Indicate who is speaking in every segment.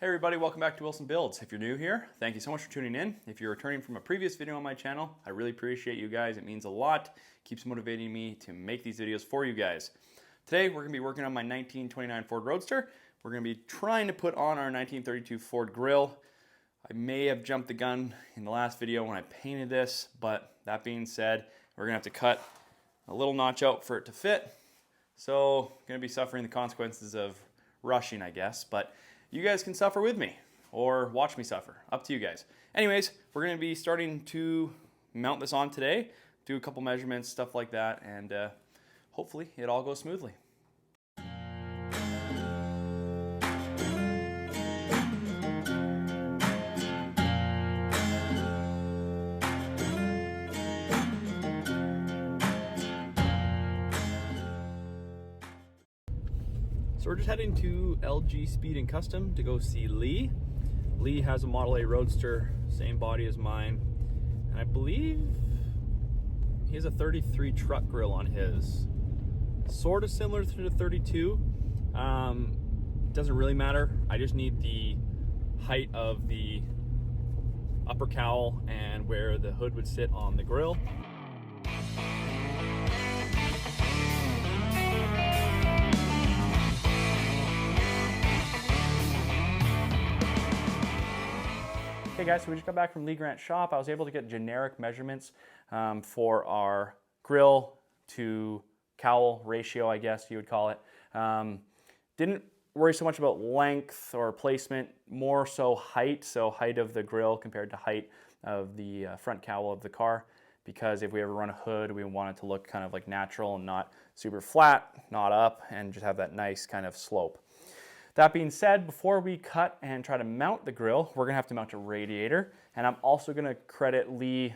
Speaker 1: Hey everybody, welcome back to Willson Builds. If you're new here, thank you so much for tuning in. If you're returning from a previous video on my channel, I really appreciate you guys. It means a lot. Keeps motivating me to make these videos for you guys. Today we're going to be working on my 1929 Ford Roadster. We're going to be trying to put on our 1932 Ford grille. I may have jumped the gun in the last video when I painted this, but that being said, we're going to have to cut a little notch out for it to fit. So going to be suffering the consequences of rushing, I guess, but you guys can suffer with me or watch me suffer. Up to you guys. Anyways, we're going to be starting to mount this on today, do a couple measurements, stuff like that, and hopefully it all goes smoothly. So we're just heading to LG Speed and Custom to go see Lee. Lee has a Model A Roadster, same body as mine, and I believe he has a 33 truck grille on his. Sort of similar to the 32. Doesn't really matter. I just need the height of the upper cowl and where the hood would sit on the grille. Okay guys, so we just got back from Lee Grant's shop. I was able to get generic measurements for our grille to cowl ratio, I guess you would call it. Didn't worry so much about length or placement, more so height. So height of the grille compared to height of the front cowl of the car. Because if we ever run a hood, we want it to look kind of like natural and not super flat, not up, and just have that nice kind of slope. That being said, before we cut and try to mount the grille, we're gonna have to mount a radiator. And I'm also gonna credit Lee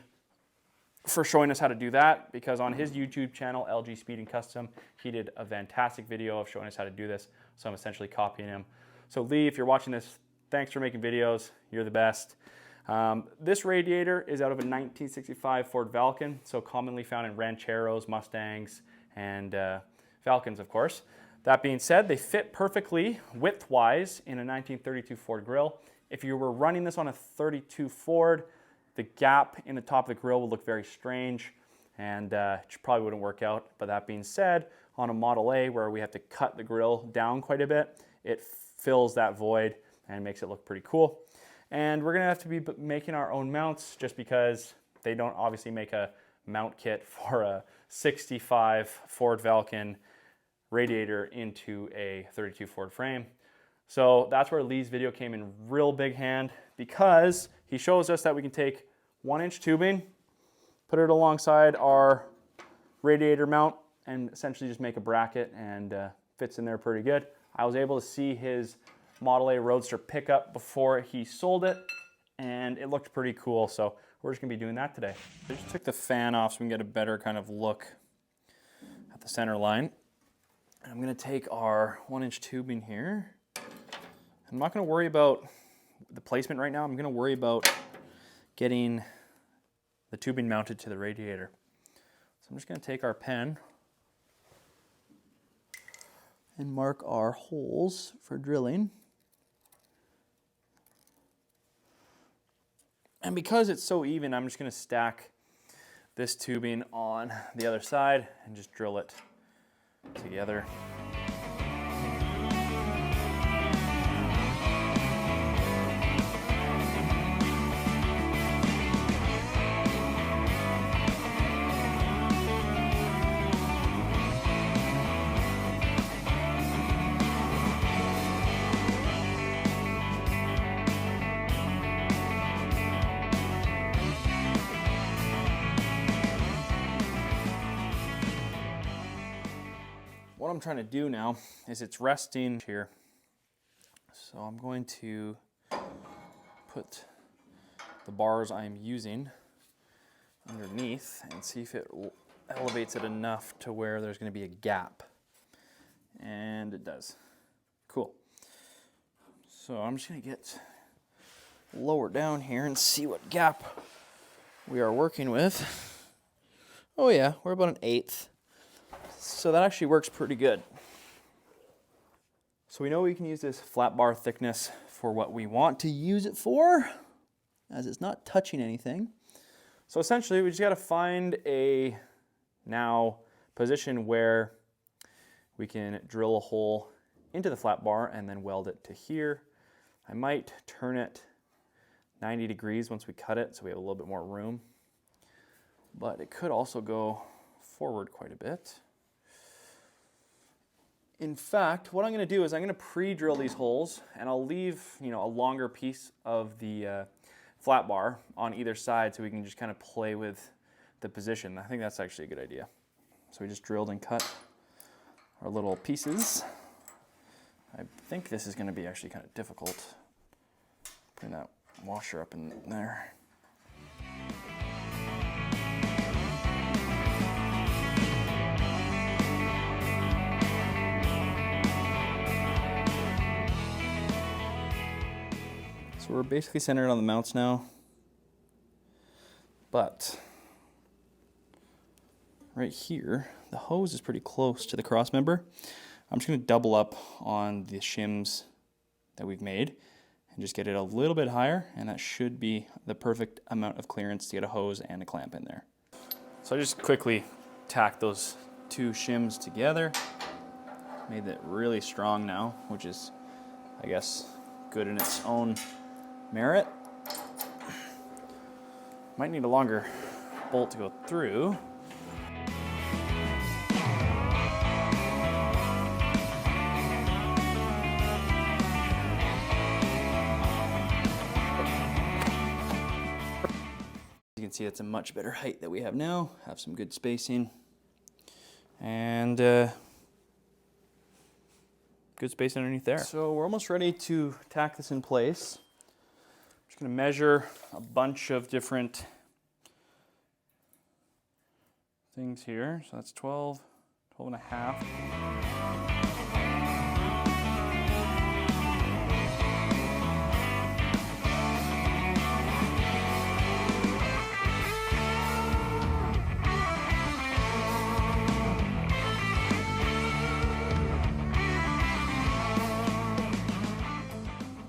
Speaker 1: for showing us how to do that, because on his YouTube channel, LG Speed and Custom, he did a fantastic video of showing us how to do this. So I'm essentially copying him. So Lee, if you're watching this, thanks for making videos. You're the best. This radiator is out of a 1965 Ford Falcon, so commonly found in Rancheros, Mustangs, and Falcons, of course. That being said, they fit perfectly width-wise in a 1932 Ford grille. If you were running this on a 32 Ford, the gap in the top of the grille would look very strange and it probably wouldn't work out. But that being said, on a Model A where we have to cut the grille down quite a bit, it fills that void and makes it look pretty cool. And we're gonna have to be making our own mounts just because they don't obviously make a mount kit for a 65 Ford Falcon radiator into a 32 Ford frame. So that's where Lee's video came in real big hand, because he shows us that we can take 1-inch tubing, put it alongside our radiator mount, and essentially just make a bracket, and fits in there pretty good. I was able to see his Model A Roadster pickup before he sold it, and it looked pretty cool. So we're just gonna be doing that today. I just took the fan off so we can get a better kind of look at the center line. I'm gonna take our 1-inch tubing here. I'm not gonna worry about the placement right now. I'm gonna worry about getting the tubing mounted to the radiator. So I'm just gonna take our pen and mark our holes for drilling. And because it's so even, I'm just gonna stack this tubing on the other side and just drill it together. What I'm trying to do now is it's resting here. So I'm going to put the bars I'm using underneath and see if it elevates it enough to where there's going to be a gap. And it does. Cool. So I'm just going to get lower down here and see what gap we are working with. Oh yeah, we're about 1/8. So that actually works pretty good. So we know we can use this flat bar thickness for what we want to use it for, as it's not touching anything. So essentially we just got to find a now position where we can drill a hole into the flat bar and then weld it to here. I might turn it 90 degrees once we cut it so we have a little bit more room, but it could also go forward quite a bit. In fact, what I'm going to do is I'm going to pre-drill these holes, and I'll leave, a longer piece of the flat bar on either side so we can just kind of play with the position. I think that's actually a good idea. So we just drilled and cut our little pieces. I think this is going to be actually kind of difficult, putting that washer up in there. So we're basically centered on the mounts now, but right here, the hose is pretty close to the cross member. I'm just going to double up on the shims that we've made and just get it a little bit higher, and that should be the perfect amount of clearance to get a hose and a clamp in there. So I just quickly tacked those two shims together, made it really strong now, which is, I guess, good in its own merit. Might need a longer bolt to go through. You can see it's a much better height that we have now. Have some good spacing and good space underneath there. So we're almost ready to tack this in place. Just going to measure a bunch of different things here. So that's 12 and a half.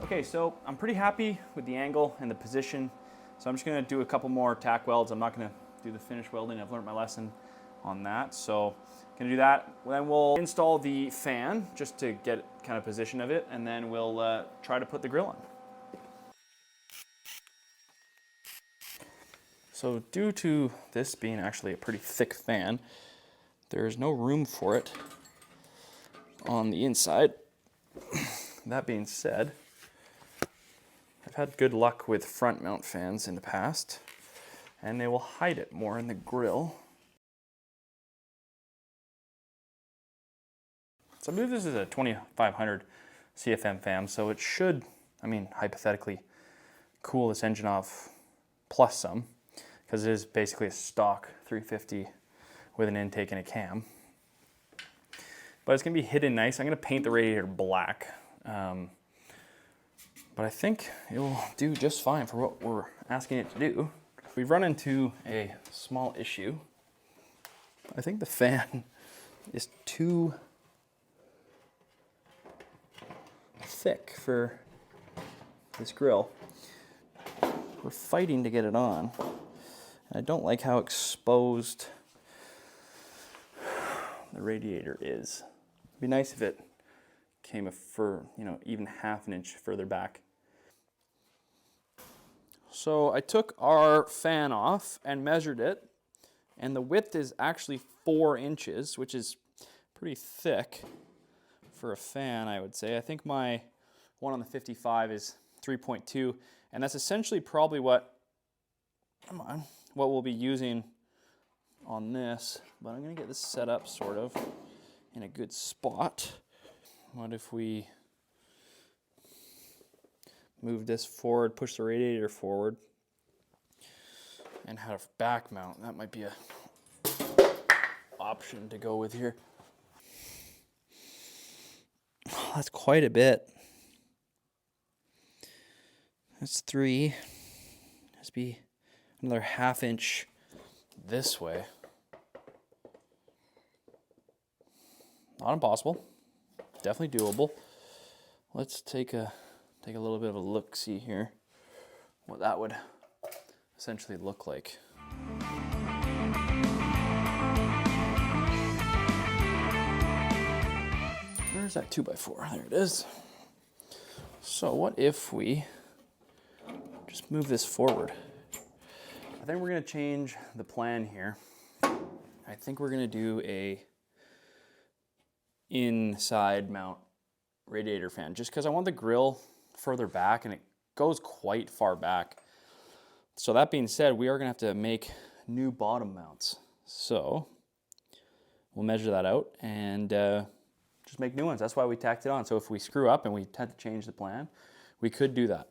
Speaker 1: Okay, so I'm pretty happy with the angle and the position. So I'm just gonna do a couple more tack welds. I'm not gonna do the finish welding. I've learned my lesson on that. So gonna do that. Then we'll install the fan just to get kind of position of it, and then we'll try to put the grill on. So due to this being actually a pretty thick fan, there's no room for it on the inside. That being said, I've had good luck with front mount fans in the past, and they will hide it more in the grill. So I believe this is a 2500 CFM fan, so it should, hypothetically, cool this engine off plus some, because it is basically a stock 350 with an intake and a cam. But it's gonna be hidden nice. I'm gonna paint the radiator black. But I think it will do just fine for what we're asking it to do. We've run into a small issue. I think the fan is too thick for this grill. We're fighting to get it on. And I don't like how exposed the radiator is. It'd be nice if it came even half an inch further back. So I took our fan off and measured it, and the width is actually 4 inches, which is pretty thick for a fan, I would say. I think my one on the 55 is 3.2, and that's essentially probably what we'll be using on this, but I'm gonna get this set up sort of in a good spot. What if we move this forward, push the radiator forward, and have a back mount? That might be a option to go with here. Oh, that's quite a bit. That's 3. Must be another ½ inch this way. Not impossible. Definitely doable. Let's take a take a little bit of a look-see here, what that would essentially look like. Where's that 2x4? There it is. So what if we just move this forward? I think we're gonna change the plan here. I think we're gonna do a inside mount radiator fan, just because I want the grill further back and it goes quite far back. So that being said, we are gonna have to make new bottom mounts. So we'll measure that out and just make new ones. That's why we tacked it on. So if we screw up and we had to change the plan, we could do that.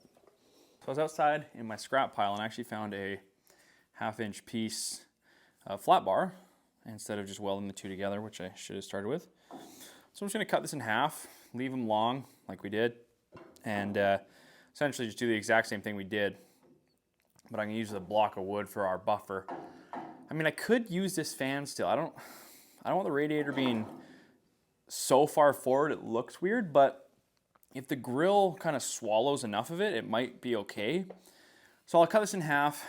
Speaker 1: So I was outside in my scrap pile and I actually found a 1/2-inch piece flat bar instead of just welding the two together, which I should have started with. So I'm just gonna cut this in half, leave them long like we did, and essentially just do the exact same thing we did, but I'm gonna use a block of wood for our buffer. I mean, I could use this fan still. I don't want the radiator being so far forward it looks weird, but if the grill kind of swallows enough of it, it might be okay. So I'll cut this in half,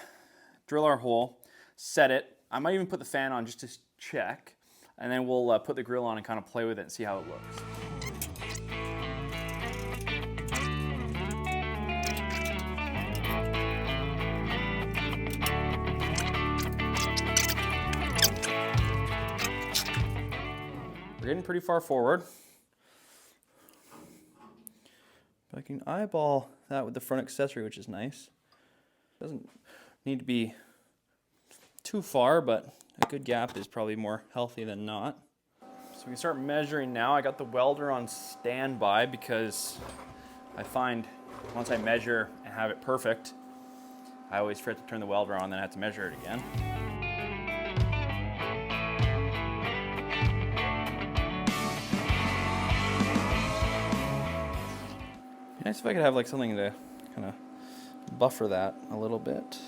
Speaker 1: drill our hole, set it. I might even put the fan on just to check, and then we'll put the grill on and kind of play with it and see how it looks. We're getting pretty far forward. But I can eyeball that with the front accessory, which is nice. Doesn't need to be too far, but a good gap is probably more healthy than not. So we can start measuring now. I got the welder on standby because I find once I measure and have it perfect, I always forget to turn the welder on, then I have to measure it again. Be nice if I could have like something to kind of buffer that a little bit.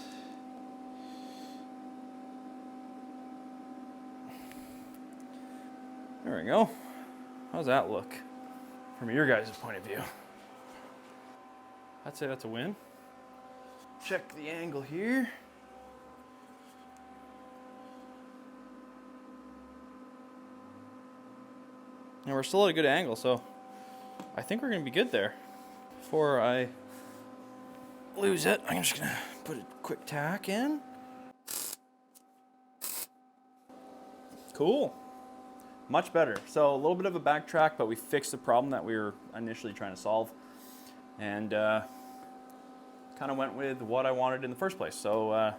Speaker 1: There we go. How's that look from your guys' point of view? I'd say that's a win. Check the angle here. And we're still at a good angle, so I think we're gonna be good there. Before I lose it, I'm just gonna put a quick tack in. Cool. Much better. So a little bit of a backtrack, but we fixed the problem that we were initially trying to solve, and kind of went with what I wanted in the first place. So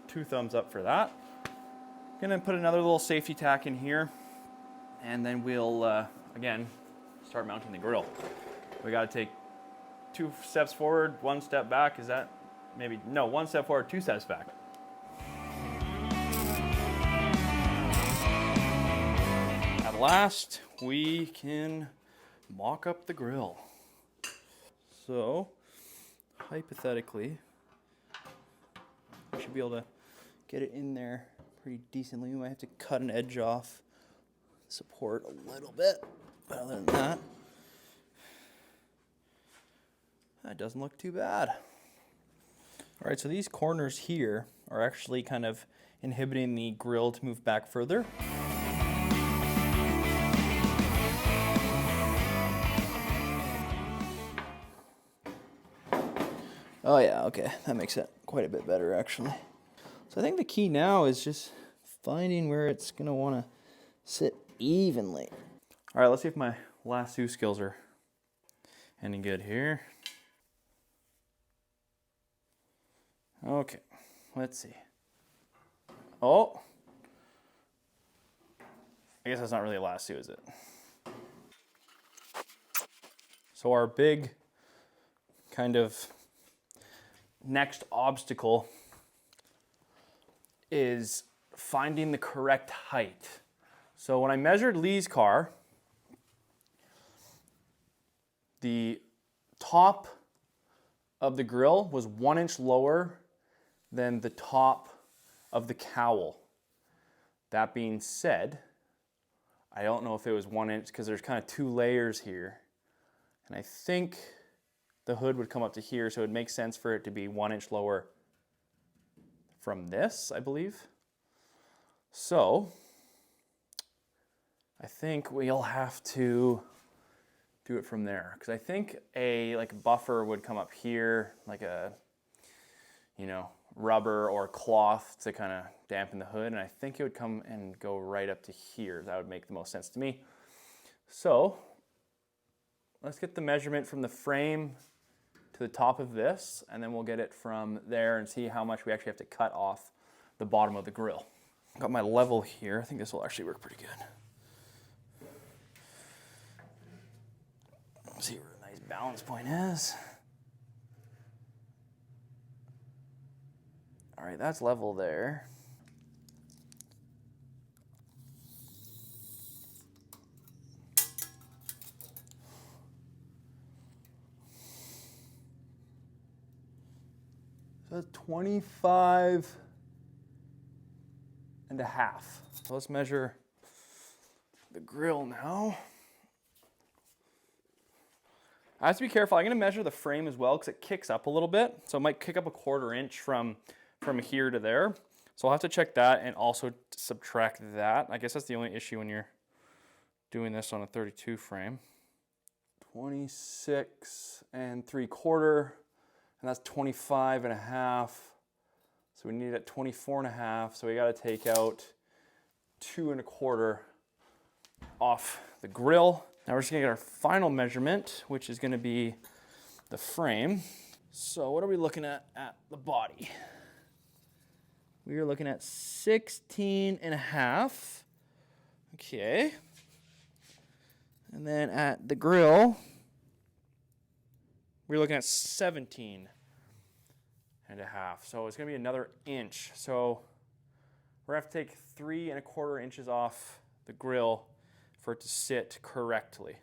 Speaker 1: 2 thumbs up for that. Gonna put another little safety tack in here, and then we'll again start mounting the grill. We got to take 2 steps forward, 1 step back. Is that maybe no? 1 step forward, 2 steps back. At last, we can mock up the grill. So, hypothetically, we should be able to get it in there pretty decently. We might have to cut an edge off, support a little bit, but other than that, that doesn't look too bad. All right, so these corners here are actually kind of inhibiting the grill to move back further. Oh yeah, okay, that makes it quite a bit better actually. So I think the key now is just finding where it's gonna wanna sit evenly. All right, let's see if my lasso skills are any good here. Okay, let's see. Oh, I guess that's not really a lasso, is it? So our big kind of next obstacle is finding the correct height. So when I measured Lee's car, the top of the grill was 1 inch lower than the top of the cowl. That being said, I don't know if it was 1 inch because there's kind of 2 layers here. And I think the hood would come up to here, so it would make sense for it to be 1 inch lower from this, I believe. So I think we'll have to do it from there, because I think a buffer would come up here, like a, you know, rubber or cloth to kind of dampen the hood, and I think it would come and go right up to here. That would make the most sense to me. So let's get the measurement from the frame to the top of this, and then we'll get it from there and see how much we actually have to cut off the bottom of the grill. Got my level here. I think this will actually work pretty good. Let's see where a nice balance point is. All right, that's level there. So that's 25 and a half. So let's measure the grill now. I have to be careful. I'm going to measure the frame as well because it kicks up a little bit. So it might kick up a 1/4 inch from here to there. So I'll have to check that and also subtract that. I guess that's the only issue when you're doing this on a 32 frame. 26 3/4, and that's 25 and a half. So we need it at 24 and a half. So we got to take out 2 1/4 off the grill. Now we're just gonna get our final measurement, which is gonna be the frame. So what are we looking at the body? We are looking at 16 and a half. Okay. And then at the grill, we're looking at 17 and a half. So it's gonna be another inch. So we're gonna have to take 3 1/4 inches off the grill for it to sit correctly.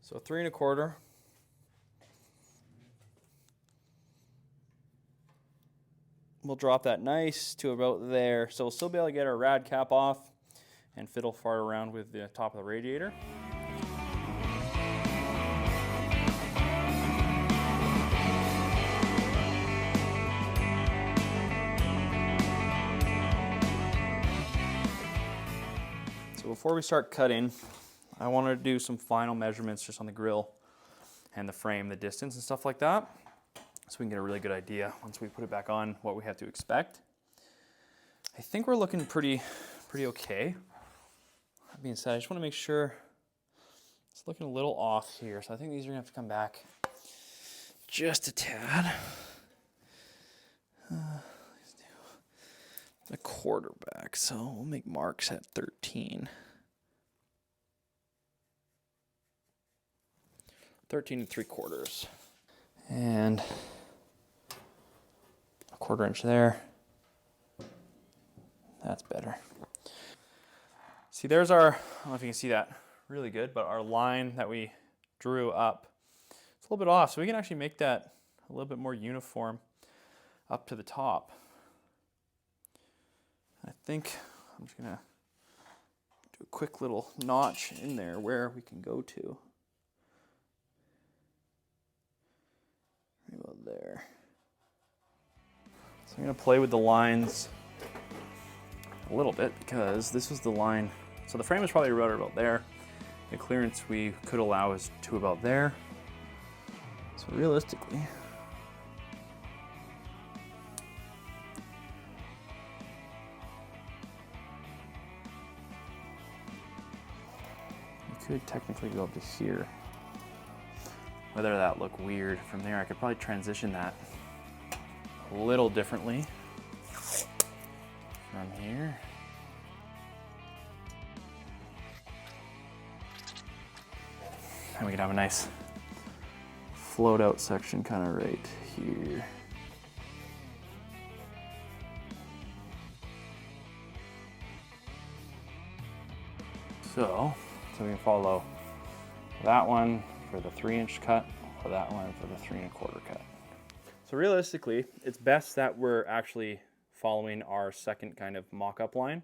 Speaker 1: So 3 1/4. We'll drop that nice to about there. So we'll still be able to get our rad cap off and fiddle fart around with the top of the radiator. So before we start cutting, I wanted to do some final measurements just on the grill and the frame, the distance and stuff like that, so we can get a really good idea once we put it back on what we have to expect. I think we're looking pretty okay. That being said, I just want to make sure it's looking a little off here, so I think these are gonna have to come back just a tad. Let's do a 1/4 back, so we'll make marks at 13. 13 3/4. And a 1/4 inch there. That's better. See, there's our, I don't know if you can see that really good, but our line that we drew up, it's a little bit off, so we can actually make that a little bit more uniform up to the top. I think I'm just gonna do a quick little notch in there where we can go to. Right about there. So I'm gonna play with the lines a little bit because this was the line. So the frame is probably right about there. The clearance we could allow is to about there. So realistically, you could technically go up to here. Whether that look weird from there, I could probably transition that a little differently from here. And we could have a nice float out section kind of right here. So we can follow that one for the 3-inch cut, or that one for the 3 1/4 cut. So realistically, it's best that we're actually following our second kind of mock-up line.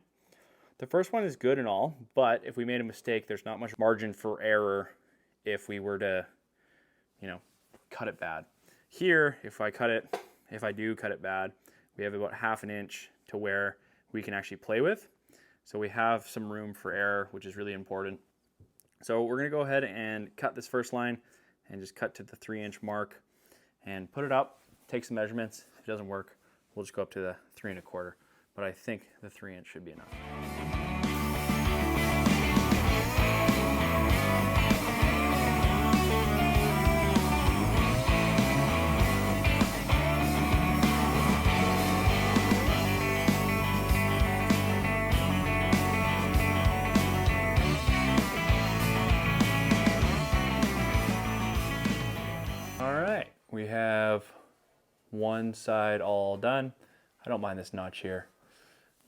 Speaker 1: The first one is good and all, but if we made a mistake, there's not much margin for error if we were to, you know, cut it bad. Here, if I do cut it bad, we have about 1/2 inch to where we can actually play with. So we have some room for error, which is really important. So we're gonna go ahead and cut this first line and just cut to the 3-inch mark and put it up, take some measurements. If it doesn't work, we'll just go up to the 3 1/4. But I think the 3-inch should be enough. We have one side all done. I don't mind this notch here,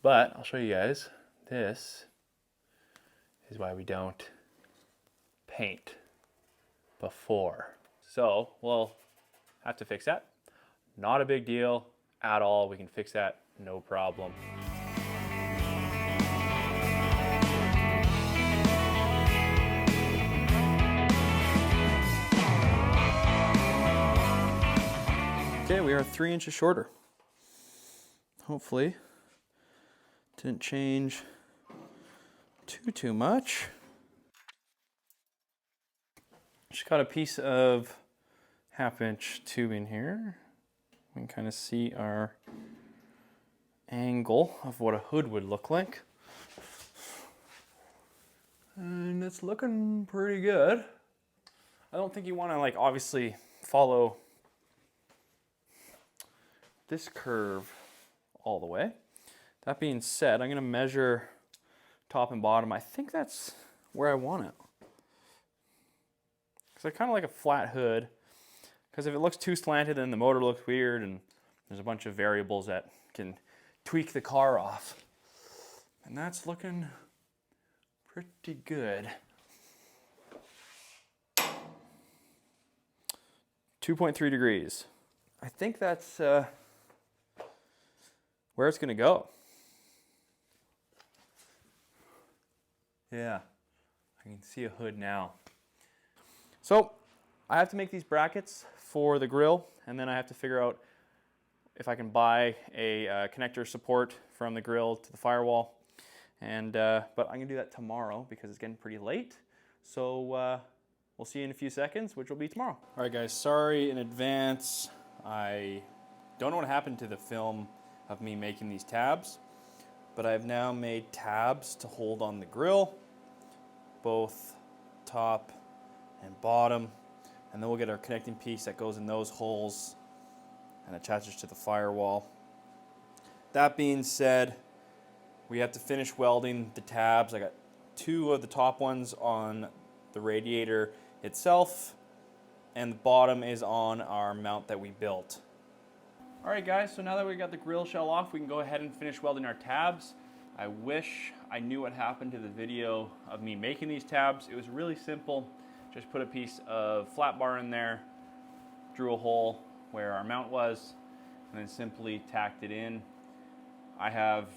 Speaker 1: but I'll show you guys. This is why we don't paint before. So we'll have to fix that. Not a big deal at all. We can fix that, no problem. Okay, we are 3 inches shorter. Hopefully, didn't change too much. Just got a piece of 1/2 inch tubing here. We can kind of see our angle of what a hood would look like. And it's looking pretty good. I don't think you want to like obviously follow this curve all the way. That being said, I'm gonna measure top and bottom. I think that's where I want it. Because I kind of like a flat hood. Because if it looks too slanted, then the motor looks weird and there's a bunch of variables that can tweak the car off. And that's looking pretty good. 2.3 degrees. I think that's where it's gonna go. Yeah, I can see a hood now. So I have to make these brackets for the grill, and then I have to figure out if I can buy a connector support from the grill to the firewall. And but I'm gonna do that tomorrow because it's getting pretty late. So we'll see you in a few seconds, which will be tomorrow. All right, guys, sorry in advance. I don't know what happened to the film of me making these tabs, but I've now made tabs to hold on the grill, both top and bottom, and then we'll get our connecting piece that goes in those holes and attaches to the firewall. That being said, we have to finish welding the tabs. I got 2 of the top ones on the radiator itself, and the bottom is on our mount that we built. All right, guys, so now that we got the grill shell off, we can go ahead and finish welding our tabs. I wish I knew what happened to the video of me making these tabs. It was really simple. Just put a piece of flat bar in there, drew a hole where our mount was, and then simply tacked it in. I have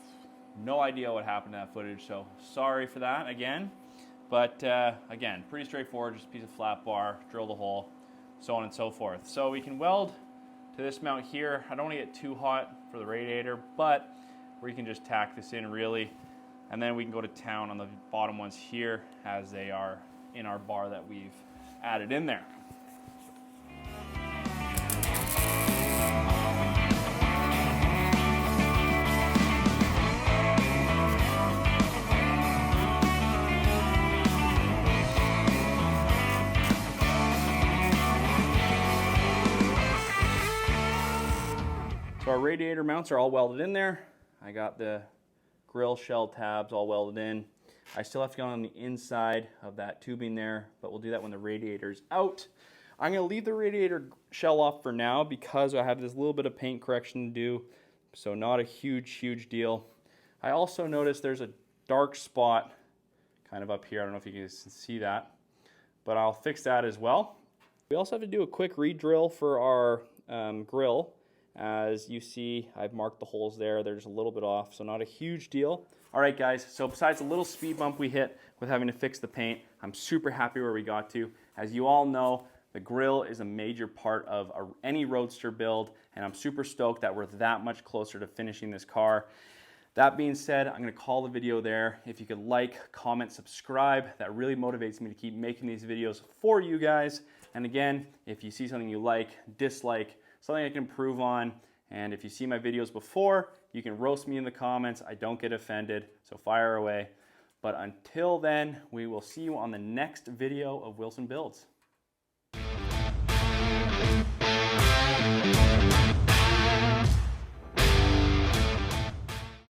Speaker 1: no idea what happened to that footage, so sorry for that again. But again, pretty straightforward, just a piece of flat bar, drill the hole, so on and so forth. So we can weld to this mount here. I don't want to get too hot for the radiator, but we can just tack this in really, and then we can go to town on the bottom ones here as they are in our bar that we've added in there. So our radiator mounts are all welded in there. I got the grill shell tabs all welded in. I still have to go on the inside of that tubing there, but we'll do that when the radiator's out. I'm gonna leave the radiator shell off for now because I have this little bit of paint correction to do, so not a huge deal. I also noticed there's a dark spot kind of up here. I don't know if you can see that, but I'll fix that as well. We also have to do a quick re-drill for our grill. As you see, I've marked the holes there. They're just a little bit off, so not a huge deal. All right, guys, so besides a little speed bump we hit with having to fix the paint, I'm super happy where we got to. As you all know, The grill is a major part of any Roadster build, and I'm super stoked that we're that much closer to finishing this car. That being said, I'm gonna call the video there. If you could like, comment, subscribe, that really motivates me to keep making these videos for you guys. And again, if you see something you like, dislike, something I can improve on, and if you see my videos before, you can roast me in the comments. I don't get offended, so fire away. But until then, we will see you on the next video of Willson Builds.